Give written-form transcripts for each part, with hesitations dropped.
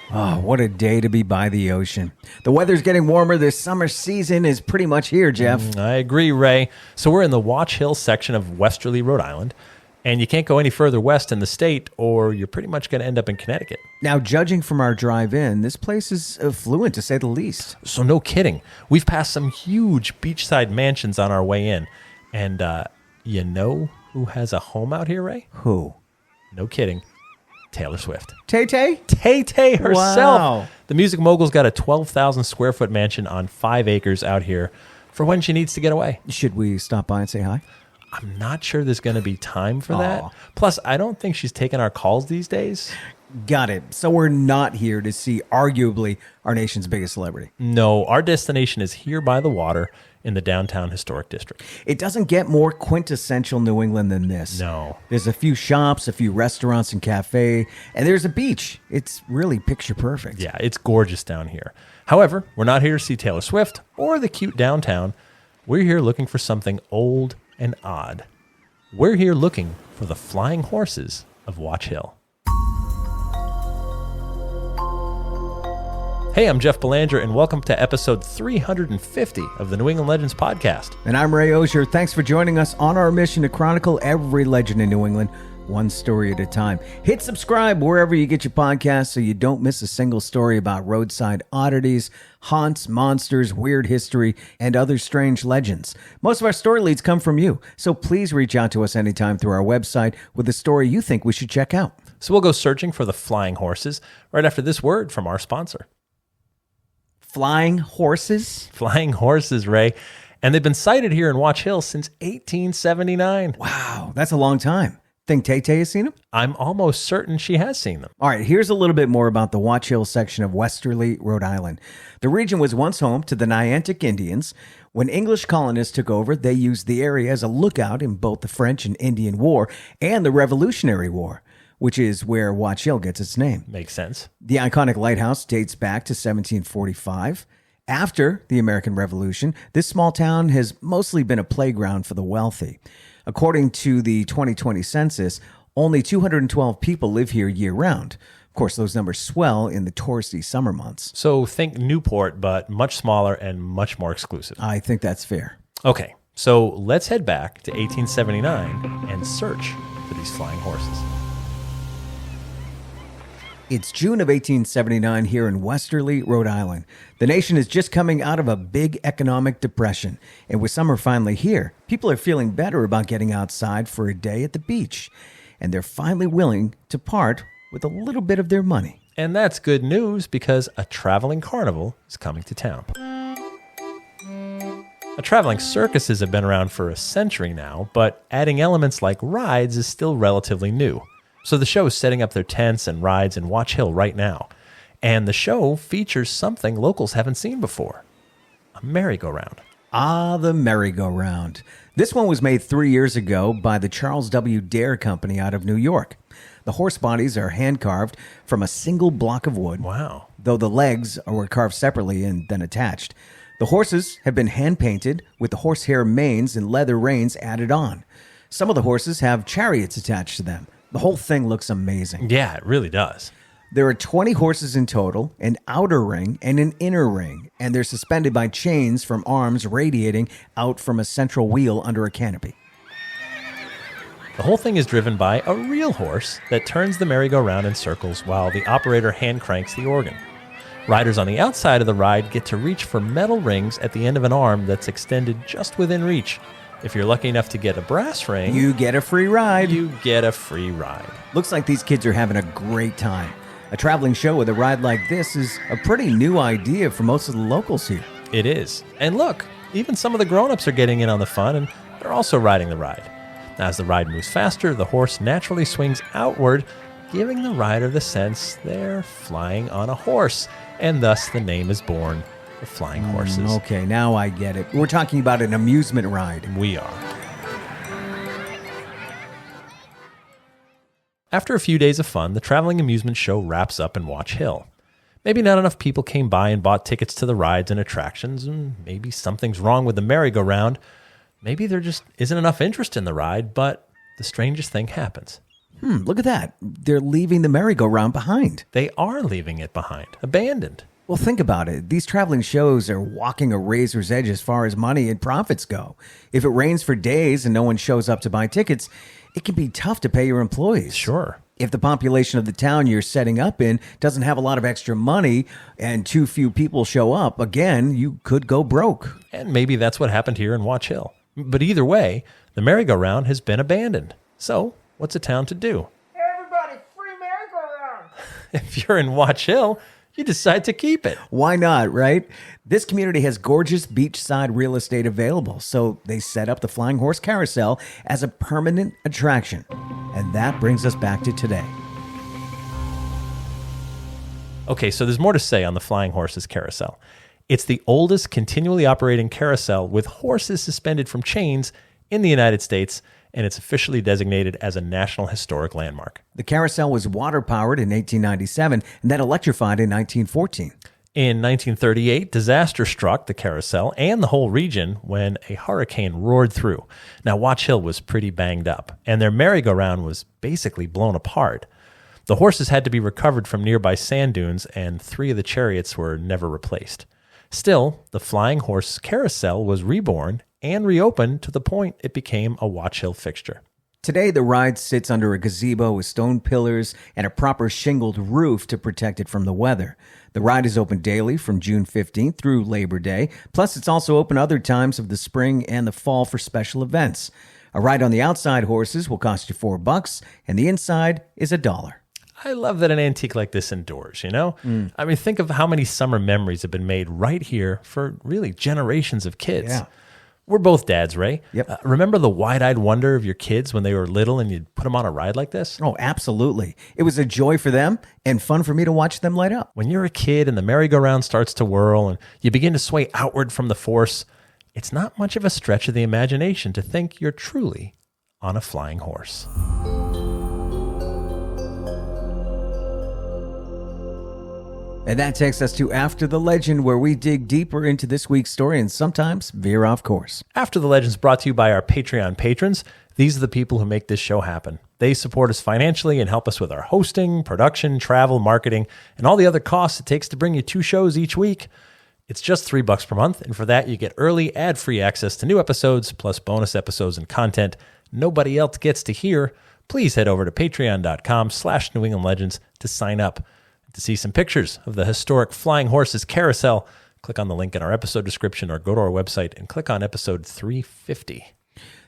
Oh, what a day to be by the ocean. The weather's getting warmer. This summer season is pretty much here, Jeff. I agree, Ray. So we're in the Watch Hill section of Westerly, Rhode Island, and you can't go any further west in the state or you're pretty much going to end up in Connecticut. Now, judging from our drive-in, this place is affluent, to say the least. So no kidding. We've passed some huge beachside mansions on our way in. And you know who has a home out here, Ray? Who? No kidding. Taylor Swift. Tay-Tay? Tay-Tay herself. Wow. The music mogul's got a 12,000 square foot mansion on 5 acres out here for when she needs to get away. Should we stop by and say hi? I'm not sure there's going to be time for that. Aw. Plus, I don't think she's taking our calls these days. Got it. So we're not here to see arguably our nation's biggest celebrity. No, our destination is here by the water in the downtown historic district. It doesn't get more quintessential New England than this. No. There's a few shops, a few restaurants and cafe, and there's a beach. It's really picture perfect. Yeah, it's gorgeous down here. However, we're not here to see Taylor Swift or the cute downtown. We're here looking for something old and odd. We're here looking for the flying horses of Watch Hill. Hey, I'm Jeff Belanger, and welcome to episode 350 of the New England Legends podcast. And I'm Ray Auger. Thanks for joining us on our mission to chronicle every legend in New England, one story at a time. Hit subscribe wherever you get your podcasts so you don't miss a single story about roadside oddities, haunts, monsters, weird history, and other strange legends. Most of our story leads come from you, so please reach out to us anytime through our website with a story you think we should check out. So we'll go searching for the flying horses right after this word from our sponsor. Flying horses? Flying horses, Ray. And they've been sighted here in Watch Hill since 1879. Wow, that's a long time. Think Tay-Tay has seen them? I'm almost certain she has seen them. All right, here's a little bit more about the Watch Hill section of Westerly, Rhode Island. The region was once home to the Niantic Indians. When English colonists took over, they used the area as a lookout in both the French and Indian War and the Revolutionary War, which is where Watch Hill gets its name. Makes sense. The iconic lighthouse dates back to 1745. After the American Revolution, this small town has mostly been a playground for the wealthy. According to the 2020 census, only 212 people live here year-round. Of course, those numbers swell in the touristy summer months. So think Newport, but much smaller and much more exclusive. I think that's fair. Okay, so let's head back to 1879 and search for these flying horses. It's June of 1879 here in Westerly, Rhode Island. The nation is just coming out of a big economic depression. And with summer finally here, people are feeling better about getting outside for a day at the beach. And they're finally willing to part with a little bit of their money. And that's good news because a traveling carnival is coming to town. Traveling circuses have been around for a century now, but adding elements like rides is still relatively new. So the show is setting up their tents and rides in Watch Hill right now. And the show features something locals haven't seen before. A merry-go-round. Ah, the merry-go-round. This one was made 3 years ago by the Charles W. Dare Company out of New York. The horse bodies are hand-carved from a single block of wood. Wow. Though the legs were carved separately and then attached. The horses have been hand-painted with the horsehair manes and leather reins added on. Some of the horses have chariots attached to them. The whole thing looks amazing. Yeah, it really does. There are 20 horses in total, an outer ring and an inner ring, and they're suspended by chains from arms radiating out from a central wheel under a canopy. The whole thing is driven by a real horse that turns the merry-go-round in circles while the operator hand cranks the organ. Riders on the outside of the ride get to reach for metal rings at the end of an arm that's extended just within reach. If you're lucky enough to get a brass ring, You get a free ride. you get a free ride. Looks like these kids are having a great time. A traveling show with a ride like this is a pretty new idea for most of the locals here. It is. And look, even some of the grown-ups are getting in on the fun, and they're also riding the ride. As the ride moves faster, the horse naturally swings outward, giving the rider the sense they're flying on a horse, and thus the name is born, the Flying Horses. Okay, now I get it. We're talking about an amusement ride. We are. After a few days of fun, the traveling amusement show wraps up in Watch Hill. Maybe not enough people came by and bought tickets to the rides and attractions, and maybe something's wrong with the merry-go-round. Maybe there just isn't enough interest in the ride, but the strangest thing happens. Look at that. They're leaving the merry-go-round behind. They are leaving it behind, abandoned. Well, think about it. These traveling shows are walking a razor's edge as far as money and profits go. If it rains for days and no one shows up to buy tickets, it can be tough to pay your employees. Sure. If the population of the town you're setting up in doesn't have a lot of extra money and too few people show up, again, you could go broke. And maybe that's what happened here in Watch Hill. But either way, the merry-go-round has been abandoned. So, what's a town to do? Everybody, free merry-go-round. If you're in Watch Hill, you decide to keep it. Why not, right? This community has gorgeous beachside real estate available, so they set up the Flying Horse Carousel as a permanent attraction. And that brings us back to today. Okay, so there's more to say on the Flying Horses Carousel. It's the oldest continually operating carousel with horses suspended from chains in the United States, and it's officially designated as a National Historic Landmark. The carousel was water-powered in 1897 and then electrified in 1914. In 1938, disaster struck the carousel and the whole region when a hurricane roared through. Now, Watch Hill was pretty banged up, and their merry-go-round was basically blown apart. The horses had to be recovered from nearby sand dunes, and 3 of the chariots were never replaced. Still, the Flying Horse Carousel was reborn and reopened to the point it became a Watch Hill fixture. Today, the ride sits under a gazebo with stone pillars and a proper shingled roof to protect it from the weather. The ride is open daily from June 15th through Labor Day. Plus, it's also open other times of the spring and the fall for special events. A ride on the outside horses will cost you $4, and the inside is $1. I love that an antique like this endures, you know? I mean, think of how many summer memories have been made right here for really generations of kids. Yeah. We're both dads, Ray. Yep. Remember the wide-eyed wonder of your kids when they were little and you'd put them on a ride like this? Oh, absolutely. It was a joy for them and fun for me to watch them light up. When you're a kid and the merry-go-round starts to whirl and you begin to sway outward from the force, it's not much of a stretch of the imagination to think you're truly on a flying horse. And that takes us to After the Legend, where we dig deeper into this week's story and sometimes veer off course. After the Legend's brought to you by our Patreon patrons. These are the people who make this show happen. They support us financially and help us with our hosting, production, travel, marketing, and all the other costs it takes to bring you 2 shows each week. It's just $3 per month, and for that you get early, ad-free access to new episodes, plus bonus episodes and content nobody else gets to hear. Please head over to patreon.com/New England Legends to sign up. To see some pictures of the historic Flying Horses Carousel, click on the link in our episode description or go to our website and click on episode 350.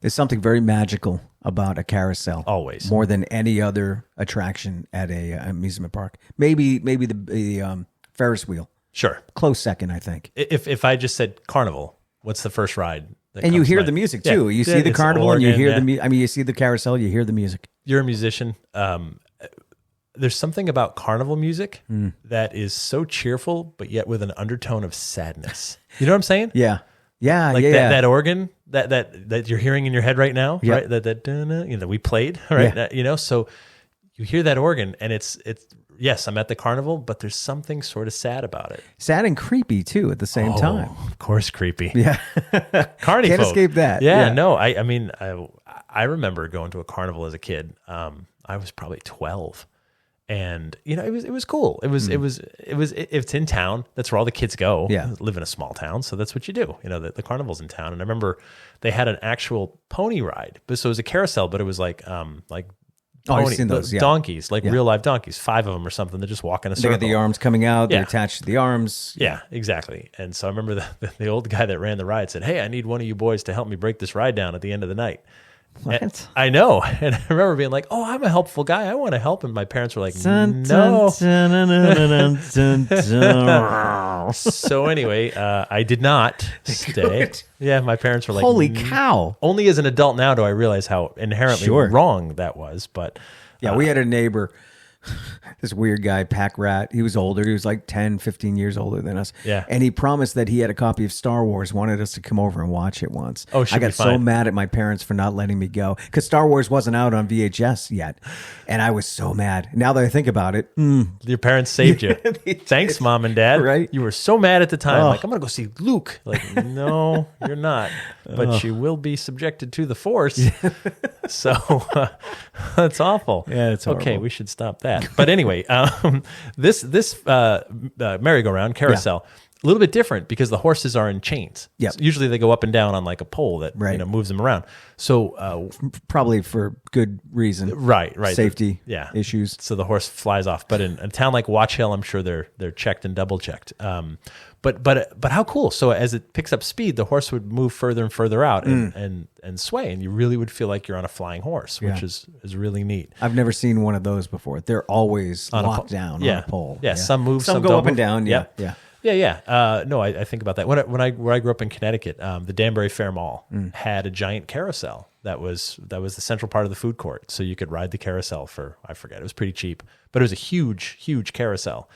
There's something very magical about a carousel. Always. More than any other attraction at a amusement park. Maybe the Ferris wheel. Sure. Close second, I think. If I just said carnival, what's the first ride? And you hear the music too. Yeah. You see the It's carnival organ, and you hear yeah. you see the carousel, you hear the music. You're a musician. There's something about carnival music that is so cheerful, but yet with an undertone of sadness. You know what I'm saying? Yeah. Yeah, Like yeah. that organ that you're hearing in your head right now, Yep. right? That that we played, right? Yeah. So you hear that organ, and it's yes, I'm at the carnival, but there's something sort of sad about it. Sad and creepy too at the same time. Of course, creepy. Yeah. Carny Can't folk. escape that. Yeah, Yeah. no, I mean, I remember going to a carnival as a kid. I was probably 12. And it was cool. It's in town. That's where all the kids go. Yeah. I live in a small town, so that's what you do. The carnival's in town. And I remember they had an actual pony ride. So it was a carousel, but it was like I've seen those, yeah. donkeys, like real live donkeys, 5 of them or something. They just walk in a They circle. got the arms coming out. They're Yeah. attached to the arms. Yeah, exactly. And so I remember the old guy that ran the ride said, "Hey, I need one of you boys to help me break this ride down at the end of the night." What? And I know. And I remember being like, "Oh, I'm a helpful guy. I want to help." And my parents were like, Dun, "No." dun, dun, dun, dun, dun, dun. So anyway, I did not stay. Yeah, my parents were like, Holy cow. Only as an adult now do I realize how inherently Sure. wrong that was. But Yeah, we had a neighbor this weird guy, Pack Rat. He was older. He was like 10, 15 years older than us. Yeah. And he promised that he had a copy of Star Wars, wanted us to come over and watch it once. Oh, should I be got so fine. mad at my parents for not letting me go because Star Wars wasn't out on VHS yet. And I was so mad. Now that I think about it, Your parents saved you. Thanks, Mom and Dad. Right? You were so mad at the time. Oh. Like, I'm going to go see Luke. Like, no, you're not. But you will be subjected to the Force. So that's awful. Yeah, it's okay. horrible. We should stop that. But anyway, this merry-go-round carousel. A little bit different because the horses are in chains. Yep. So usually they go up and down on like a pole that Right. moves them around. So Probably for good reason. right. Safety Yeah. issues. So the horse flies off. But in a town like Watch Hill, I'm sure they're checked and double checked. But how cool! So as it picks up speed, the horse would move further and further out and sway, and you really would feel like you're on a flying horse, which is really neat. I've never seen one of those before. They're always locked down on a pole. Yeah, some move, some go don't up and move. down. Yeah, Yep. yeah. Yeah. No, I think about that. Where I grew up in Connecticut, the Danbury Fair Mall had a giant carousel that was the central part of the food court. So you could ride the carousel for, I forget, it was pretty cheap, but it was a huge, huge carousel.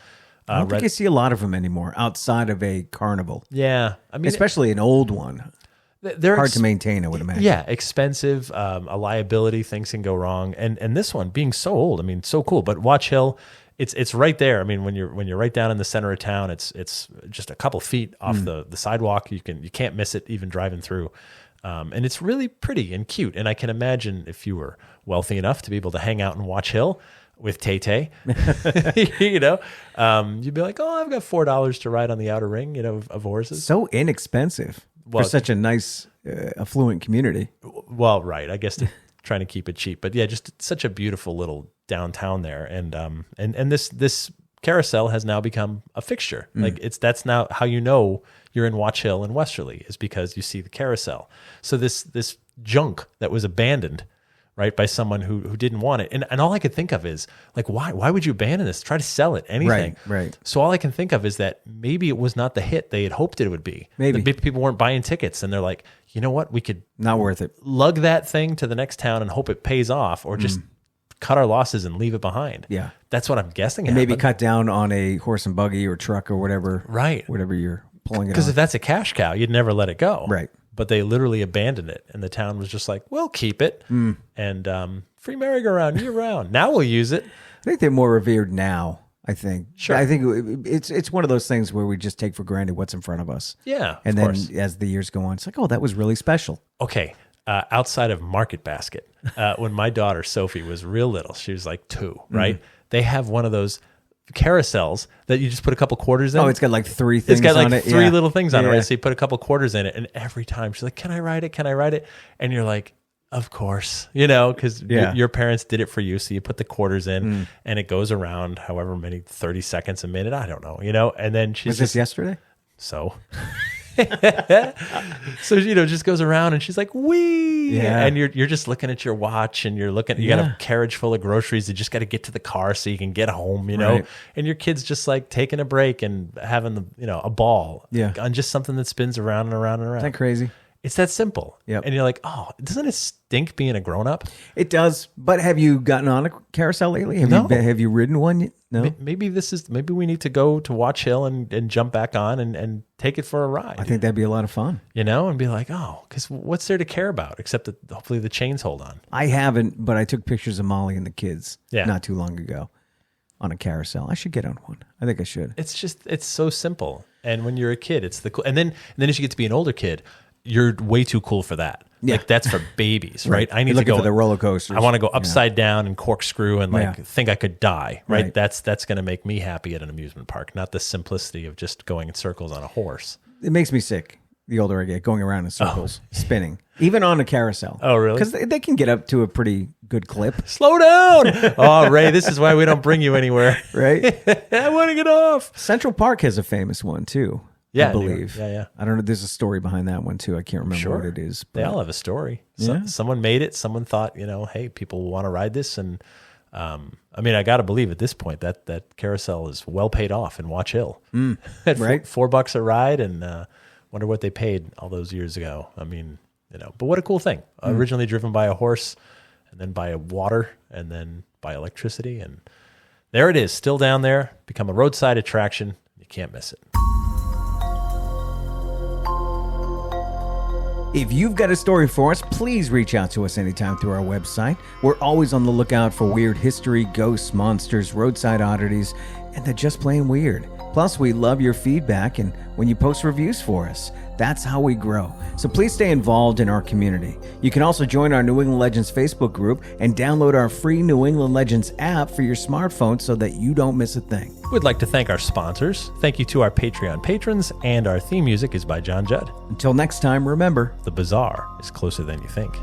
I don't think I see a lot of them anymore outside of a carnival, Yeah, I mean, especially an old one. they're Hard to maintain, I would imagine. Yeah, expensive, a liability. Things can go wrong, and this one being so old, I mean, so cool. But Watch Hill, it's right there. I mean, when you're right down in the center of town, it's just a couple feet off the sidewalk. You can't miss it even driving through, and it's really pretty and cute. And I can imagine if you were wealthy enough to be able to hang out in Watch Hill with Tay-Tay, you'd be like, oh, I've got $4 to ride on the outer ring, of horses. So inexpensive Well, for such a nice, affluent community. Well, right. I guess they're trying to keep it cheap, but yeah, just such a beautiful little downtown there. And this carousel has now become a fixture. Like that's now how you're in Watch Hill and Westerly is because you see the carousel. So this junk that was abandoned, right, by someone who didn't want it. And all I could think of is like, why would you abandon this? Try to sell it, anything. Right. So all I can think of is that maybe it was not the hit they had hoped it would be. Maybe. The people weren't buying tickets and they're like, you know what? We could Not worth it. lug that thing to the next town and hope it pays off, or just cut our losses and leave it behind. Yeah. That's what I'm guessing. And maybe happened. cut down on a horse and buggy or truck or whatever. Right. Whatever you're pulling it Because on. if that's a cash cow, you'd never let it go. Right. But they literally abandoned it, and the town was just like, we'll keep it. And free merry-go-round year round. Now we'll use it. I think they're more revered now, I think. Sure. I think it's one of those things where we just take for granted what's in front of us. Yeah, And of then course. as the years go on, it's like, oh, that was really special. Okay, outside of Market Basket, when my daughter Sophie was real little, she was like 2, right? They have one of those carousels that you just put a couple quarters in. Oh, it's got like 3 things It's got like on it. 3 Yeah. little things on it, Yeah. right? So you put a couple quarters in it, and every time she's like, "Can I ride it? Can I ride it?" And you're like, "Of course," because Yeah. your parents did it for you. So you put the quarters in, and it goes around however many 30 seconds a minute. I don't know, And then she's Was this yesterday? so. So just goes around and she's like, wee, Yeah. and you're just looking at your watch and you got a carriage full of groceries. You just got to get to the car so you can get home, Right. and your kid's just like taking a break and having a ball, Yeah. on just something that spins around and around and around. Isn't that crazy? It's that simple. Yep. And you're like, oh, doesn't it stink being a grown up? It does. But have you gotten on a carousel lately? No. Have you ridden one? No. Maybe we need to go to Watch Hill and jump back on and take it for a ride. I think that'd be a lot of fun. and be like, oh, because what's there to care about except that hopefully the chains hold on. I haven't, but I took pictures of Molly and the kids Yeah. not too long ago on a carousel. I should get on one. I think I should. It's so simple. And when you're a kid, it's the cool. And then as you get to be an older kid, you're way too cool for that. Yeah. Like that's for babies, right? I need You're to looking go for the roller coasters. I want to go upside down and corkscrew and Yeah. think I could die, right? Right. That's going to make me happy at an amusement park, not the simplicity of just going in circles on a horse. It makes me sick the older I get, going around in circles, spinning, even on a carousel. Oh, really? Because they can get up to a pretty good clip, Slow down. Oh, Ray, this is why we don't bring you anywhere. right? I want to get off. Central Park has a famous one too. Yeah, I believe. yeah. I don't know. There's a story behind that one too. I can't remember what it is. They but- all have a story. Yeah. Someone made it. Someone thought, hey, people want to ride this. And I got to believe at this point that carousel is well paid off in Watch Hill. At right. $4 a ride, and wonder what they paid all those years ago. But what a cool thing. Originally driven by a horse, and then by water, and then by electricity, and There it is, still down there. Become a roadside attraction. You can't miss it. If you've got a story for us, please reach out to us anytime through our website. We're always on the lookout for weird history, ghosts, monsters, roadside oddities, and they're just plain weird. Plus, we love your feedback and when you post reviews for us. That's how we grow. So please stay involved in our community. You can also join our New England Legends Facebook group and download our free New England Legends app for your smartphone so that you don't miss a thing. We'd like to thank our sponsors. Thank you to our Patreon patrons, and our theme music is by John Judd. Until next time, remember, The bizarre is closer than you think.